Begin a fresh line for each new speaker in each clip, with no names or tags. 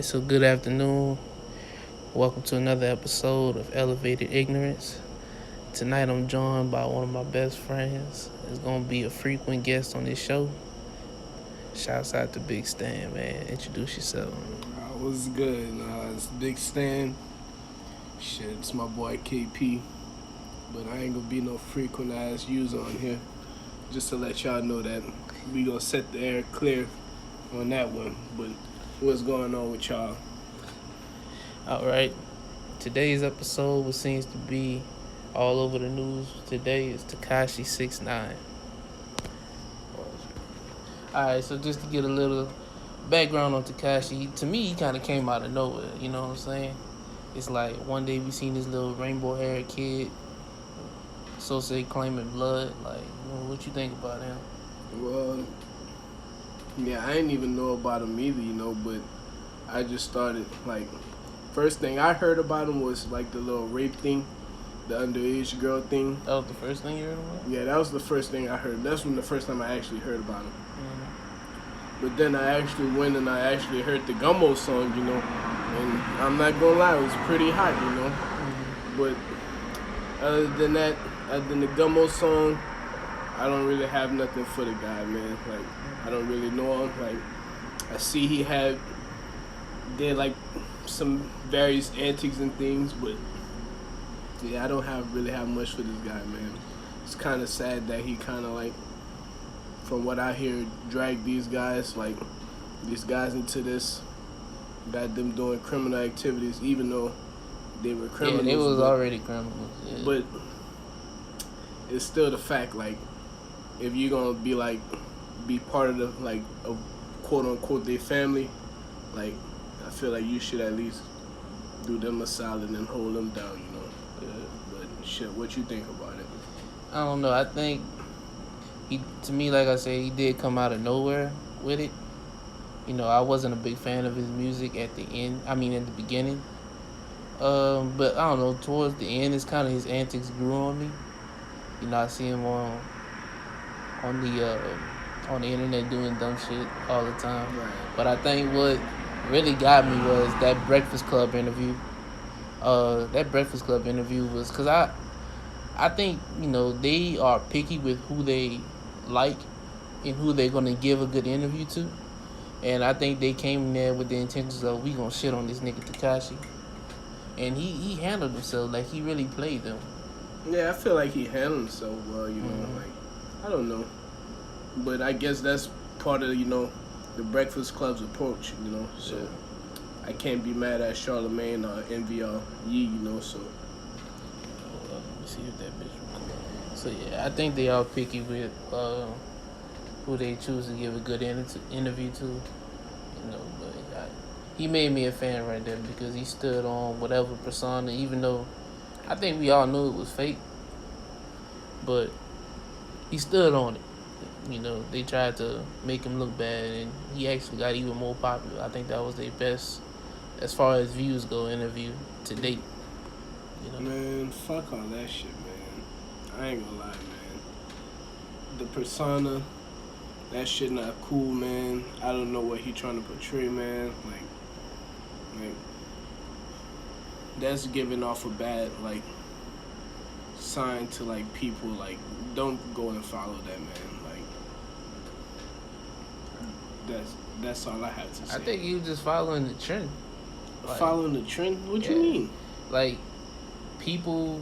So good afternoon. Welcome to another episode of Elevated Ignorance. Tonight I'm joined by one of my best friends. It's gonna be a frequent guest on this show. Shouts out to Big Stan, man. Introduce yourself.
What's good? It's Big Stan. Shit, it's my boy KP. But I ain't gonna be no frequent ass user on here. Just to let y'all know that we gonna set the air clear on that one. But what's going on with y'all?
Alright. Today's episode, what seems to be all over the news today, is Tekashi 6ix9ine. Alright, so just to get a little background on Tekashi, to me he kinda came out of nowhere, you know what I'm saying? It's like one day we seen this little rainbow haired kid say claiming blood. Like, what you think about him?
Well, yeah, I didn't even know about him either, but I just started, first thing I heard about him was, the little rape thing, the underage girl thing.
That was the first thing you heard about?
Yeah, that was the first thing I heard. That's when the first time I actually heard about him.
Mm-hmm.
But then I actually went and I actually heard the Gummo song, and I'm not gonna lie, it was pretty hot,
Mm-hmm.
But other than that, other than the Gummo song, I don't really have nothing for the guy, man. I don't really know him. I see he did some various antics and things, but yeah, I don't really have much for this guy, man. It's kind of sad that he kind of from what I hear, dragged these guys into this, got them doing criminal activities, even though they were criminals.
Yeah, they was already criminals. Yeah.
But it's still the fact, if you're gonna be part of of quote unquote their family, I feel like you should at least do them a solid and hold them down,
Yeah.
But shit, what you think about it?
I don't know. I think to me, like I said, he did come out of nowhere with it. I wasn't a big fan of his music at the end. I mean, at the beginning. But I don't know. Towards the end, it's kind of his antics grew on me. I see him on the internet doing dumb shit all the time.
Right.
But I think what really got me was that Breakfast Club interview. That Breakfast Club interview was because I think they are picky with who they like and who they're gonna give a good interview to, and I think they came in there with the intentions of we gonna shit on this nigga Tekashi, and he handled himself like he really played them.
Yeah, I feel like he handled himself well,
Mm-hmm.
I don't know. But I guess that's part of, the Breakfast Club's approach, so
Yeah.
I can't be mad at Charlemagne or Envy or Yee, so.
Let me see if that bitch recording. So yeah, I think they are picky with who they choose to give a good interview to, but he made me a fan right there because he stood on whatever persona, even though I think we all knew it was fake, but he stood on it. They tried to make him look bad, and he actually got even more popular. I think that was their best, as far as views go, interview to date.
Man, fuck all that shit, man. I ain't gonna lie, man. The persona, that shit not cool, man. I don't know what he trying to portray, man. Like that's giving off a bad sign to people. Don't go and follow that, man. That's all I have to say.
I think he was just following the trend.
Following the trend? What you
Yeah.
mean?
Like, people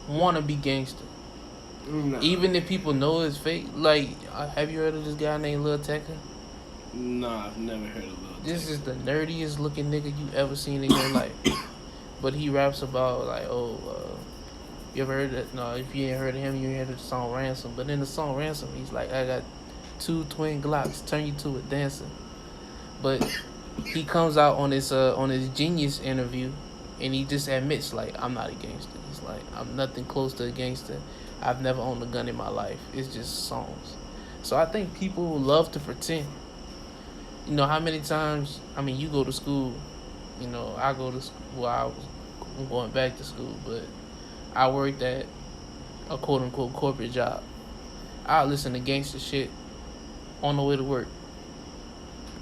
want to be gangster.
Nah.
Even if people know it's fake. Like, have you heard of this guy named Lil Tecca?
Nah, I've never heard of Lil
This
Tecca.
is the nerdiest looking nigga you ever seen in your life. But he raps about, you ever heard that? No, if you ain't heard of him, you ain't heard of the song Ransom. But in the song Ransom, he's like, I got 2 twin Glocks, turn you to a dancer. But he comes out on his Genius interview, and he just admits, I'm not a gangster. He's like, I'm nothing close to a gangster. I've never owned a gun in my life. It's just songs. So I think people love to pretend. How many times, you go to school, I go to school, well, I'm going back to school, but I worked at a quote unquote corporate job. I listen to gangster shit on the way to work.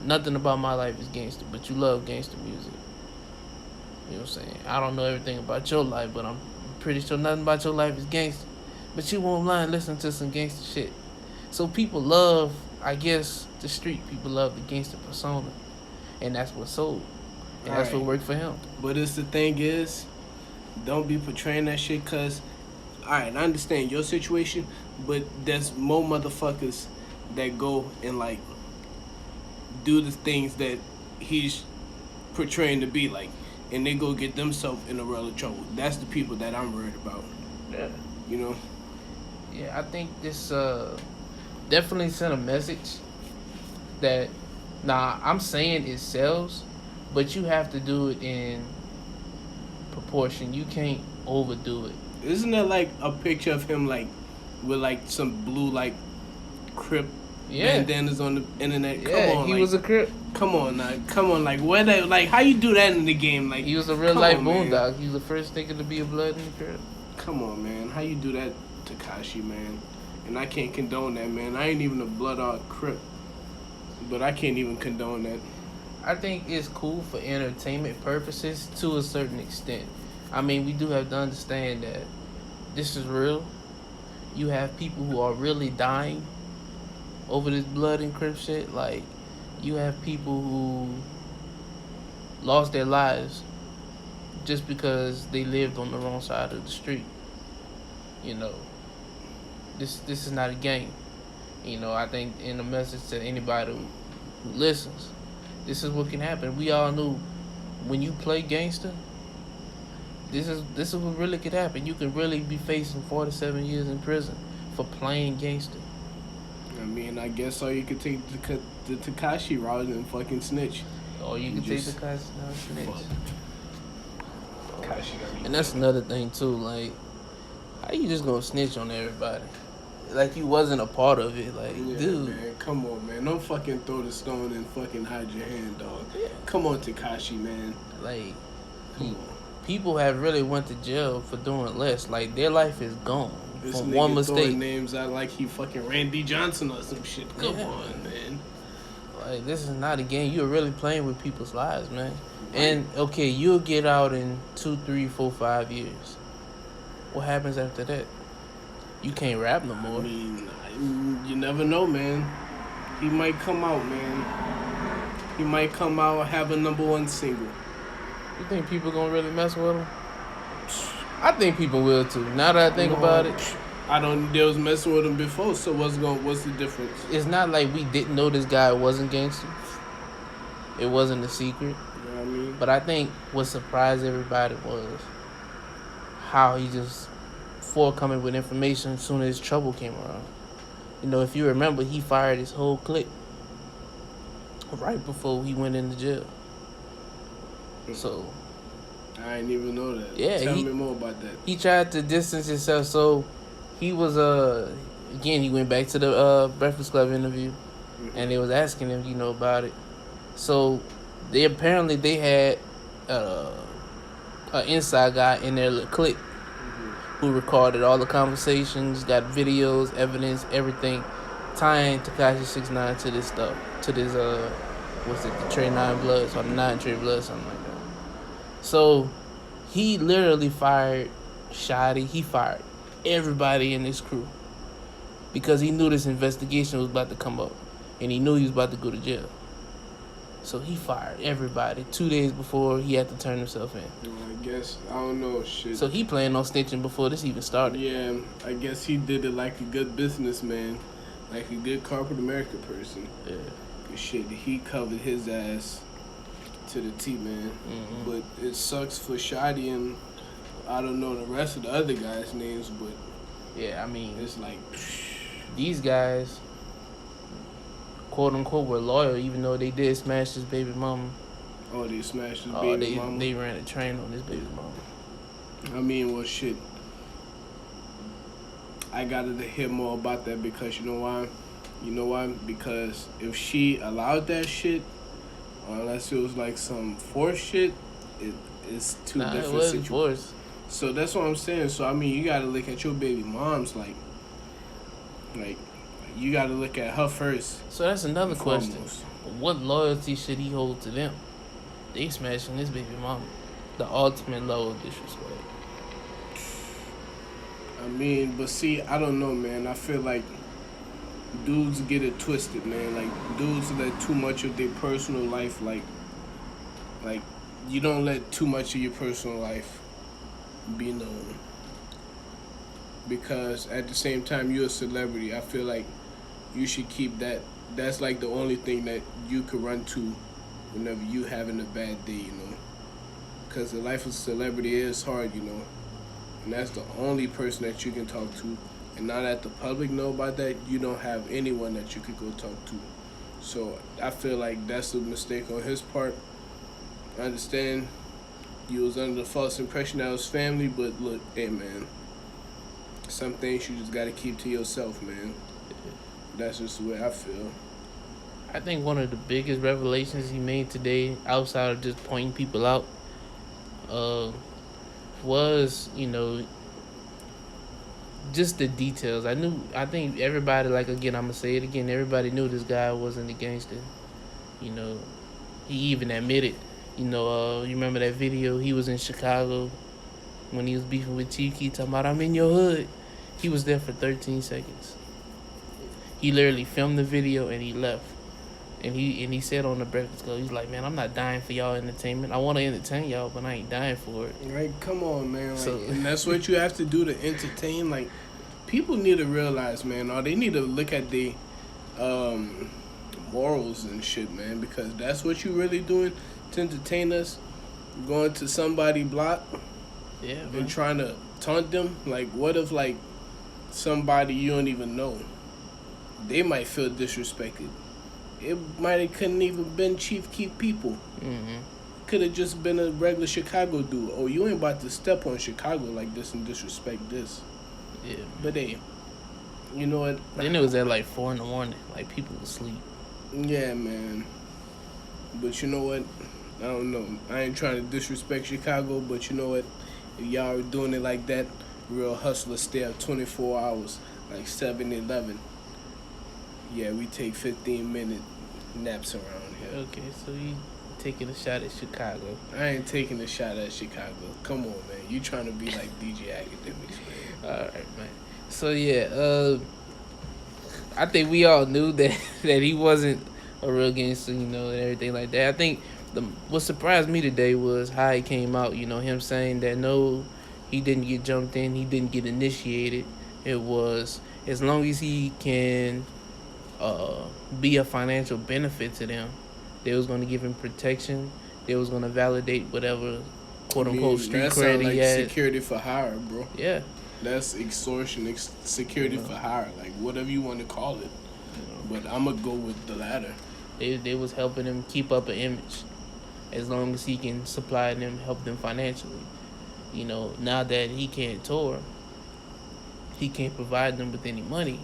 nothing about my life is gangster, but you love gangster music. You know what I'm saying? I don't know everything about your life, but I'm pretty sure nothing about your life is gangster. But you won't mind listening to some gangster shit. So people love, I guess, the street people love the gangster persona, and that's what sold, and that's what worked for him.
But it's the thing is, don't be portraying that shit, cause, alright, I understand your situation, but there's more motherfuckers that go and like do the things that he's portraying to be like, and they go get themselves in a world of trouble. That's the people that I'm worried about.
Yeah.
You know?
Yeah, I think this definitely sent a message that, I'm saying it sells, but you have to do it in proportion. You can't overdo it.
Isn't there like a picture of him like with like some blue like Crip bandanas on the internet? Come on,
he
like,
was a Crip.
Come on, like where that, like how you do that in the game? Like
he was a real life boondog. He was the first nigga to be a blood in the Crip.
Come on, man, how you do that, Tekashi, man? And I can't condone that, man. I ain't even a blood or Crip, but I can't even condone that.
I think it's cool for entertainment purposes to a certain extent. I mean, we do have to understand that this is real. You have people who are really dying over this blood and Crip shit. Like, you have people who lost their lives just because they lived on the wrong side of the street. You know, this is not a game. You know, I think in a message to anybody who listens, this is what can happen. We all knew when you play gangster, this is what really could happen. You can really be facing 47 years in prison for playing gangster.
I mean, I guess all you could take the Tekashi route and fucking snitch.
Or you can take the Tekashi snitch.
Tekashi.
And that's another thing too. Like, how you just gonna snitch on everybody? Like you wasn't a part of it. Like,
yeah,
dude,
man, come on, man. Don't fucking throw the stone and fucking hide your hand, dog. Yeah. Come on, Tekashi, man.
Like, people have really went to jail for doing less. Like, their life is gone
this
from one mistake.
Throwing names out like he fucking Randy Johnson or some shit. Come on, man.
Like, this is not a game. You're really playing with people's lives, man. Right. And okay, you'll get out in 2, 3, 4, 5 years. What happens after that? You can't rap no more.
I mean, you never know, man. He might come out, man. He might come out and have a #1 single.
You think people gonna really mess with him? I think people will too. Now that I think about it,
they was messing with him before. So what's the difference?
It's not like we didn't know this guy wasn't gangster. It wasn't a secret.
You know what I mean?
But I think what surprised everybody was how he just forthcoming with information as soon as trouble came around. You know, if you remember, he fired his whole clique right before he went into jail. So
I didn't even know that.
Yeah,
Tell me more about that.
He tried to distance himself, so he was again he went back to the Breakfast Club interview, and they was asking him, about it. So they had an inside guy in their clique who recorded all the conversations, got videos, evidence, everything, tying Tekashi 6ix9ine to this stuff, to this the Trey 9 Bloods or the 9 Trey Bloods, something like that. So he literally fired Shotty. He fired everybody in this crew because he knew this investigation was about to come up, and he knew he was about to go to jail. So he fired everybody 2 days before he had to turn himself in.
I guess, I don't know, shit.
So he planned on snitching before this even started.
Yeah, I guess he did it like a good businessman, like a good corporate America person.
Yeah.
Shit, he covered his ass to the T, man. Mm-hmm. But it sucks for Shotty and I don't know the rest of the other guys' names, but
yeah, I mean,
it's like
these guys, quote unquote, were loyal, even though they did smash his baby mama.
Oh, they smashed his baby mama?
They ran a train on his baby mama.
I mean, well, shit. I gotta hear more about that because you know why? You know why? Because if she allowed that shit, unless it was like some forced shit, it's two different situations. So that's what I'm saying. So I mean, you gotta look at your baby moms like you gotta look at her first.
So that's another question. What loyalty should he hold to them? They smashing his baby mama. The ultimate level of disrespect.
I mean, but see, I don't know, man. I feel like dudes get it twisted, man. Like dudes let too much of their personal life, like you don't let too much of your personal life be known. Because at the same time, you're a celebrity. I feel like you should keep that. That's like the only thing that you could run to whenever you having a bad day, you know. Because the life of a celebrity is hard, you know. And that's the only person that you can talk to. And now that the public know about that, you don't have anyone that you could go talk to. So I feel like that's a mistake on his part. I understand you was under the false impression that was family, but look, hey man, some things you just gotta keep to yourself, man. That's just the way I feel.
I think one of the biggest revelations he made today, outside of just pointing people out, uh, was just the details. I think everybody, like, again, I'm gonna say it again. Everybody knew this guy wasn't a gangster. You know, he even admitted. You remember that video? He was in Chicago when he was beefing with Chief Keef, talking about I'm in your hood. He was there for 13 seconds. He literally filmed the video and he left. And he said on the Breakfast Club, he's like, man, I'm not dying for y'all entertainment. I want to entertain y'all, but I ain't dying for it.
Like, come on, man. Like, and that's what you have to do to entertain. Like, people need to realize, man, or they need to look at the morals and shit, man, because that's what you really doing to entertain us. Going to somebody's block,
yeah, man,
and trying to taunt them. Like, what if like somebody you don't even know, they might feel disrespected. It might have couldn't even been Chief Keef people.
Mm-hmm.
Could have just been a regular Chicago dude. Oh, you ain't about to step on Chicago like this and disrespect this.
Yeah.
But hey, you know what?
Then it was at like 4 a.m. Like people was asleep.
Yeah, man. But you know what? I don't know. I ain't trying to disrespect Chicago, but you know what? If y'all are doing it like that, real hustlers stay up 24 hours, like 7-11. Yeah, we take 15-minute naps around here.
Okay, so you taking a shot at Chicago.
I ain't taking a shot at Chicago. Come on, man. You trying to be like DJ Academics, man.
All right, man. So yeah, I think we all knew that he wasn't a real gangster, and everything like that. I think what surprised me today was how he came out. Him saying that no, he didn't get jumped in, he didn't get initiated. It was as long as he can be a financial benefit to them, they was going to give him protection. They was going to validate whatever quote unquote street credit
like
he had.
Security for hire, bro.
Yeah,
that's extortion, security for hire, like whatever you want to call it. But I'm gonna go with the latter.
They was helping him keep up an image, as long as he can supply them, help them financially. Now that he can't tour, he can't provide them with any money.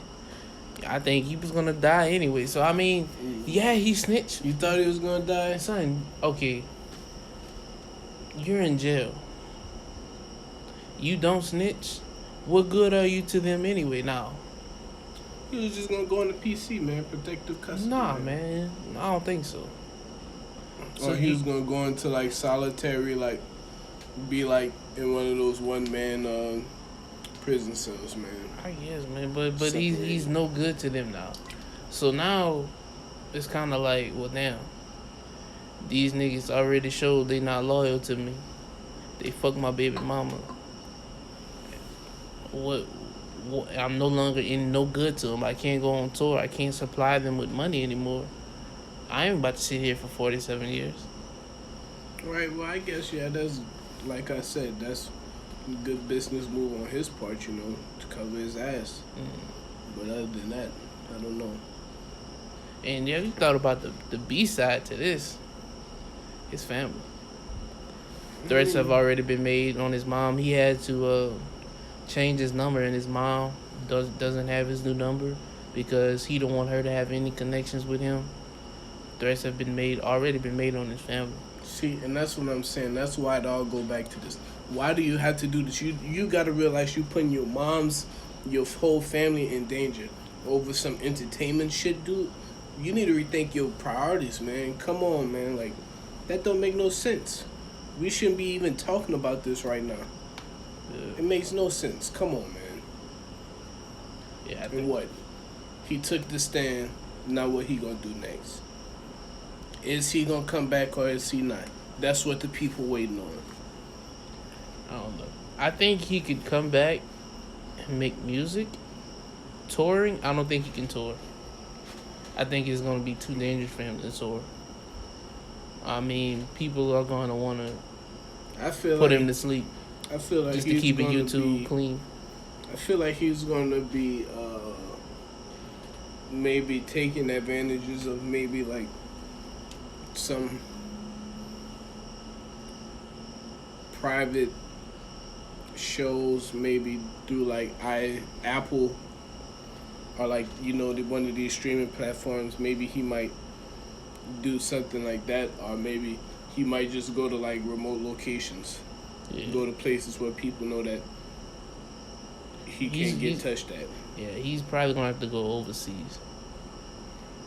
I think he was gonna die anyway. So I mean, yeah, he snitched.
You thought he was gonna die?
Son, okay. You're in jail. You don't snitch. What good are you to them anyway now?
He was just gonna go on the PC, man, protective custody.
Nah, man. I don't think so.
Or he was gonna go into like solitary, like be like in one of those one man prison cells, man.
I guess, man, but he's no good to them now. So now it's kind of like, well, damn, these niggas already showed they not loyal to me. They fucked my baby mama. What? I'm no longer in no good to them. I can't go on tour. I can't supply them with money anymore. I ain't about to sit here for 47 years.
Right. Well, I guess that's like I said. That's a good business move on his part, to cover his ass. But other than that, I don't know.
And yeah, you thought about the B side to this. His family. Threats have already been made on his mom. He had to change his number, and his mom doesn't have his new number because he don't want her to have any connections with him. Threats have already been made on his family.
See, and that's what I'm saying. That's why it all go back to this. Why do you have to do this? You got to realize you putting your whole family in danger over some entertainment shit, dude. you need to rethink your priorities, man. Come on, man. Like, that don't make no sense. We shouldn't be even talking about this right now.
Yeah.
It makes no sense. Come on, man.
Yeah, I
And
think
what? He took the stand. Now what he gonna do next? Is he gonna come back or is he not? That's what the people waiting on.
I don't know. I think he could come back and make music. Touring, I don't think he can tour. I think it's gonna be too dangerous for him to tour. I mean, people are gonna want to
I feel
put
like
him to sleep
I feel like
just to
he's
keep it
gonna
YouTube
be,
clean.
I feel like he's gonna be maybe taking advantages of maybe like some private shows, maybe through like Apple or like one of these streaming platforms. Maybe he might do something like that, or maybe he might just go to like remote locations, go to places where people know that he can't get touched at.
Yeah, he's probably gonna have to go overseas.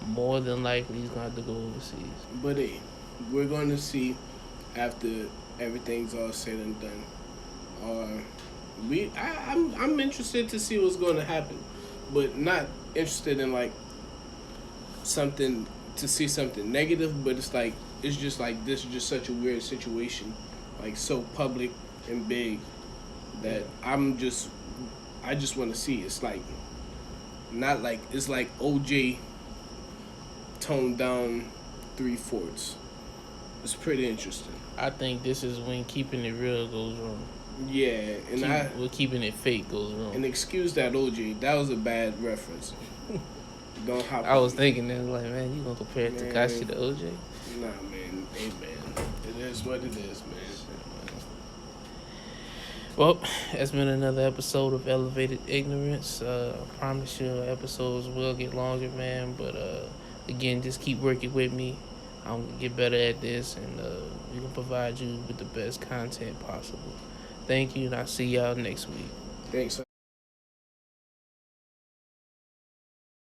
More than likely, he's gonna have to go overseas.
But hey, we're going to see after everything's all said and done. I'm interested to see what's going to happen, but not interested in like something to see something negative. But it's just like this is just such a weird situation, like so public and big that I just want to see. It's like not like it's like OJ toned down 3/4. It's pretty interesting.
I think this is when keeping it real goes wrong.
Yeah, and
keeping it fake goes wrong.
And excuse that OJ, that was a bad reference. Don't hop.
I was thinking that, like, man, you gonna compare Tekashi to OJ?
Nah, man. Hey, man. It is what it is, man.
Well, it's been another episode of Elevated Ignorance. I promise you episodes will get longer, man. But again, just keep working with me. I'm going to get better at this, and we can provide you with the best content possible. Thank you, and I'll see y'all next week.
Thanks.